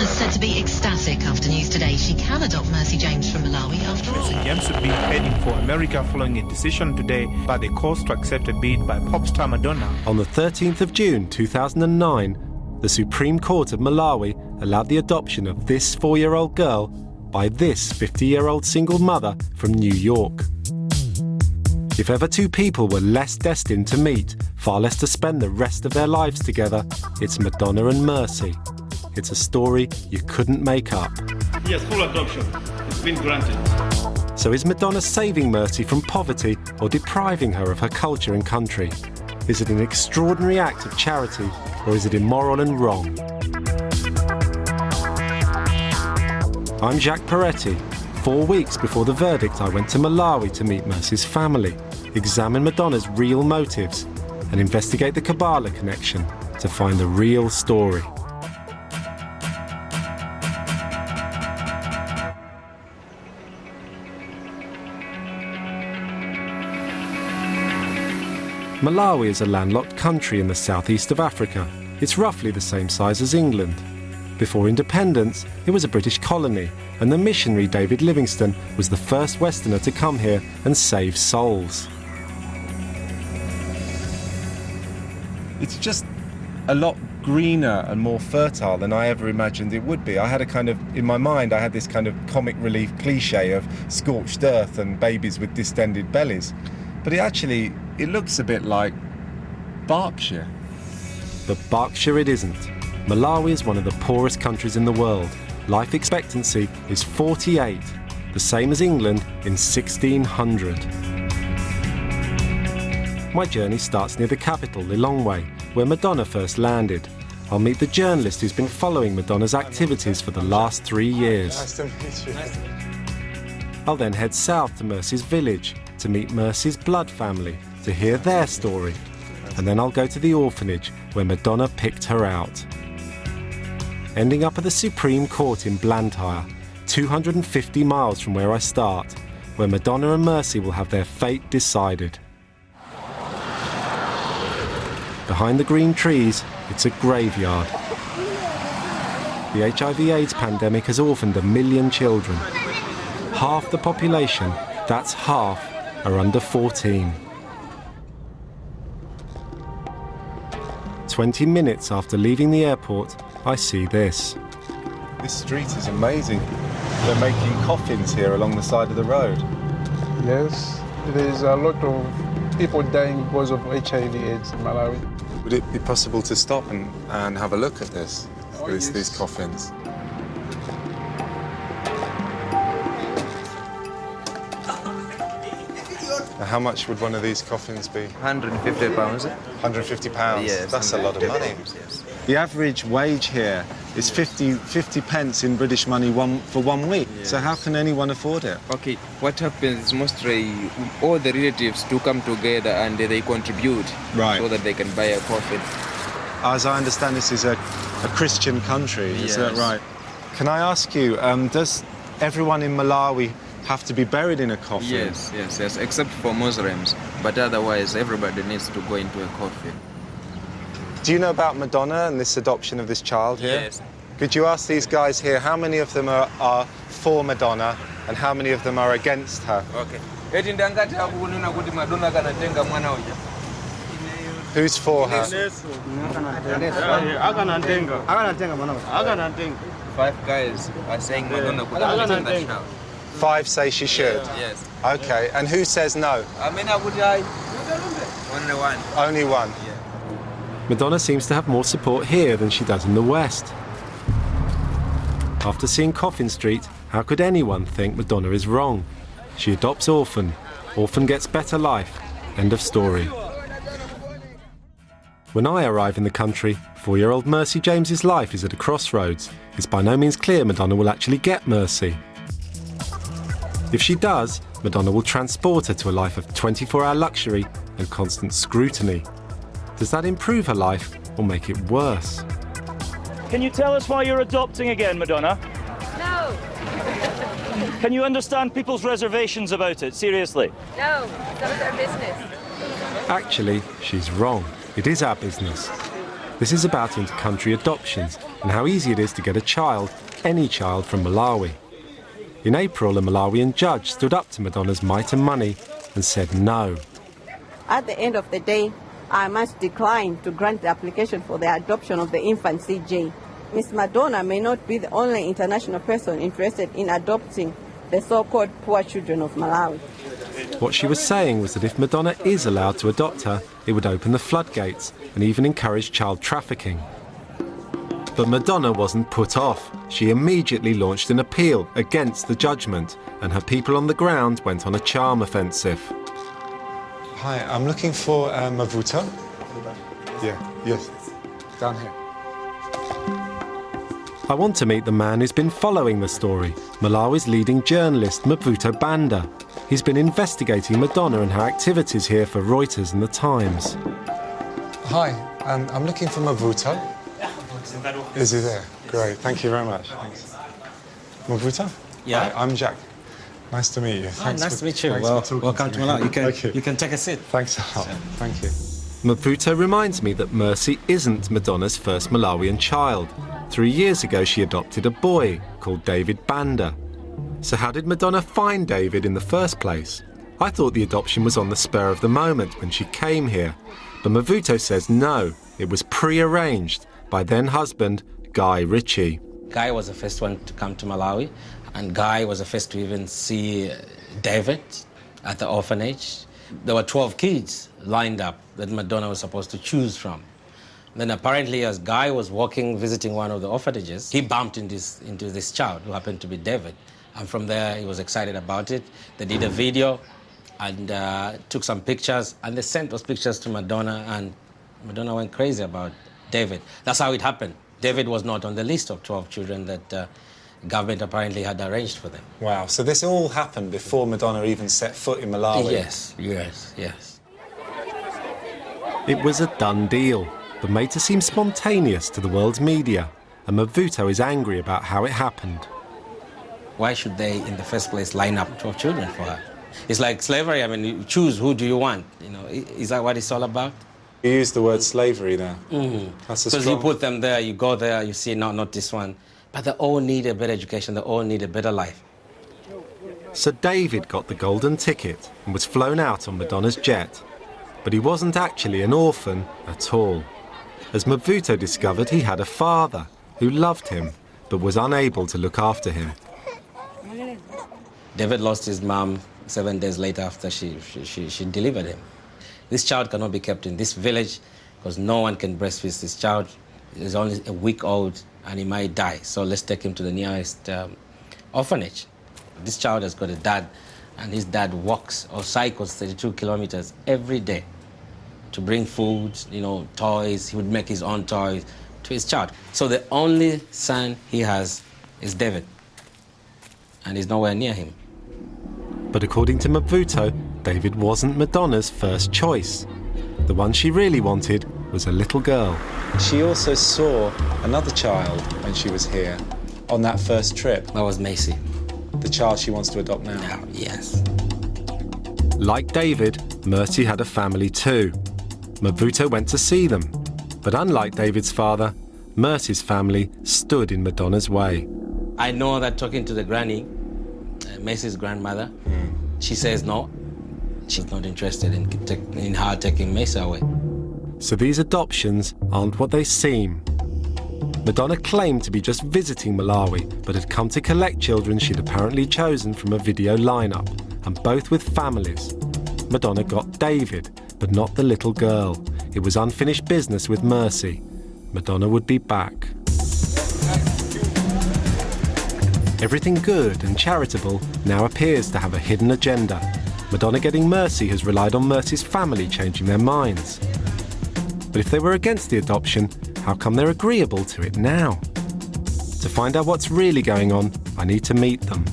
Madonna's said to be ecstatic after news today she can adopt Mercy James from Malawi after all. Mercy James would be heading for America following a decision today by the court to accept a bid by pop star Madonna. On the 13th of June 2009, the Supreme Court of Malawi allowed the adoption of this 4-year-old girl by this 50-year-old single mother from New York. If ever two people were less destined to meet, far less to spend the rest of their lives together, it's Madonna and Mercy. It's a story you couldn't make up. Yes, full adoption. It's been granted. So is Madonna saving Mercy from poverty or depriving her of her culture and country? Is it an extraordinary act of charity or is it immoral and wrong? I'm Jacques Peretti. 4 weeks before the verdict, I went to Malawi to meet Mercy's family, examine Madonna's real motives, and investigate the Kabbalah connection to find the real story. Malawi is a landlocked country in the southeast of Africa. It's roughly the same size as England. Before independence, it was a British colony, and the missionary David Livingstone was the first Westerner to come here and save souls. It's just a lot greener and more fertile than I ever imagined it would be. I had in my mind, I had this kind of comic relief cliche of scorched earth and babies with distended bellies. But it looks a bit like Berkshire. But Berkshire it isn't. Malawi is one of the poorest countries in the world. Life expectancy is 48, the same as England in 1600. My journey starts near the capital, Lilongwe, where Madonna first landed. I'll meet the journalist who's been following Madonna's activities for the last 3 years. Nice to meet you. I'll then head south to Mercy's village to meet Mercy's blood family, to hear their story. And then I'll go to the orphanage where Madonna picked her out. Ending up at the Supreme Court in Blantyre, 250 miles from where I start, where Madonna and Mercy will have their fate decided. Behind the green trees, it's a graveyard. The HIV/AIDS pandemic has orphaned 1 million children. Half the population, that's half, are under 14. 20 minutes after leaving the airport, I see this. This street is amazing. They're making coffins here along the side of the road. Yes, there's a lot of people dying because of HIV/AIDS in Malawi. Would it be possible to stop and have a look at this? Yes. These coffins? How much would one of these coffins be? £150. £150? Yes. That's a lot of money. Yes. The average wage here is 50 pence in British money for 1 week. Yes. So how can anyone afford it? Okay, what happens mostly, all the relatives do come together and they contribute so that they can buy a coffin. As I understand, this is a Christian country, is that Yes. right? Can I ask you, does everyone in Malawi have to be buried in a coffin? Yes, except for Muslims, but otherwise everybody needs to go into a coffin. Do you know about Madonna and this adoption of this child here? Yes. Could you ask these guys here how many of them are for Madonna and how many of them are against her? Okay. Who's for her? 5 guys are saying Madonna could have taken that child. 5 say she should? Yes. Okay, and who says no? Only one. Only one? Yeah. Madonna seems to have more support here than she does in the West. After seeing Coffin Street, how could anyone think Madonna is wrong? She adopts orphan. Orphan gets better life. End of story. When I arrive in the country, 4-year-old Mercy James's life is at a crossroads. It's by no means clear Madonna will actually get Mercy. If she does, Madonna will transport her to a life of 24-hour luxury and constant scrutiny. Does that improve her life or make it worse? Can you tell us why you're adopting again, Madonna? No. Can you understand people's reservations about it? Seriously? No, it's none of their business. Actually, she's wrong. It is our business. This is about inter-country adoptions, and how easy it is to get a child, any child, from Malawi. In April, a Malawian judge stood up to Madonna's might and money and said no. At the end of the day, I must decline to grant the application for the adoption of the infant CJ. Miss Madonna may not be the only international person interested in adopting the so-called poor children of Malawi. What she was saying was that if Madonna is allowed to adopt her, it would open the floodgates and even encourage child trafficking. But Madonna wasn't put off. She immediately launched an appeal against the judgment, and her people on the ground went on a charm offensive. Hi, I'm looking for Mavuta. Yeah, yes, down here. I want to meet the man who's been following the story, Malawi's leading journalist, Mavuto Banda. He's been investigating Madonna and her activities here for Reuters and The Times. Hi, I'm looking for Mavuta. Is he there? Great, thank you very much. Thanks. Mavuta? Yeah? Hi, I'm Jack. Nice to meet you. Thanks nice to meet you. Well, welcome to Malawi. You can take a seat. Thanks a lot. Thank you. Mavuto reminds me that Mercy isn't Madonna's first Malawian child. 3 years ago, she adopted a boy called David Banda. So how did Madonna find David in the first place? I thought the adoption was on the spur of the moment when she came here. But Mavuto says no, it was pre-arranged by then-husband Guy Ritchie. Guy was the first one to come to Malawi, and Guy was the first to even see David at the orphanage. There were 12 kids lined up that Madonna was supposed to choose from. Then apparently, as Guy was walking, visiting one of the orphanages, he bumped into this child who happened to be David. And from there, he was excited about it. They did a video and took some pictures, and they sent those pictures to Madonna, and Madonna went crazy about David. That's how it happened. David was not on the list of 12 children that government apparently had arranged for them. Wow, so this all happened before Madonna even set foot in Malawi? Yes. It was a done deal, but made to seem spontaneous to the world's media, and Mavuto is angry about how it happened. Why should they, in the first place, line up 12 children for her? It's like slavery. I mean, you choose who do you want. You know, is that what it's all about? You used the word slavery there. That's a because you put them there, you go there, you see, no, not this one. But they all need a better education, they all need a better life. So David got the golden ticket and was flown out on Madonna's jet. But he wasn't actually an orphan at all. As Mavuto discovered, he had a father who loved him, but was unable to look after him. David lost his mom 7 days later after she delivered him. This child cannot be kept in this village because no one can breastfeed this child. He's only a week old and he might die. So let's take him to the nearest orphanage. This child has got a dad, and his dad walks or cycles 32 kilometers every day to bring food, you know, toys. He would make his own toys to his child. So the only son he has is David, and he's nowhere near him. But according to Mavuto, David wasn't Madonna's first choice. The one she really wanted was a little girl. She also saw another child when she was here on that first trip. That was Macy. The child she wants to adopt now. Yes. Like David, Mercy had a family too. Mavuto went to see them. But unlike David's father, Mercy's family stood in Madonna's way. I know that talking to the granny, Macy's grandmother, she says no. She's not interested in her taking Macy away. So these adoptions aren't what they seem. Madonna claimed to be just visiting Malawi, but had come to collect children she'd apparently chosen from a video lineup, and both with families. Madonna got David, but not the little girl. It was unfinished business with Mercy. Madonna would be back. Everything good and charitable now appears to have a hidden agenda. Madonna getting Mercy has relied on Mercy's family changing their minds. But if they were against the adoption, how come they're agreeable to it now? To find out what's really going on, I need to meet them.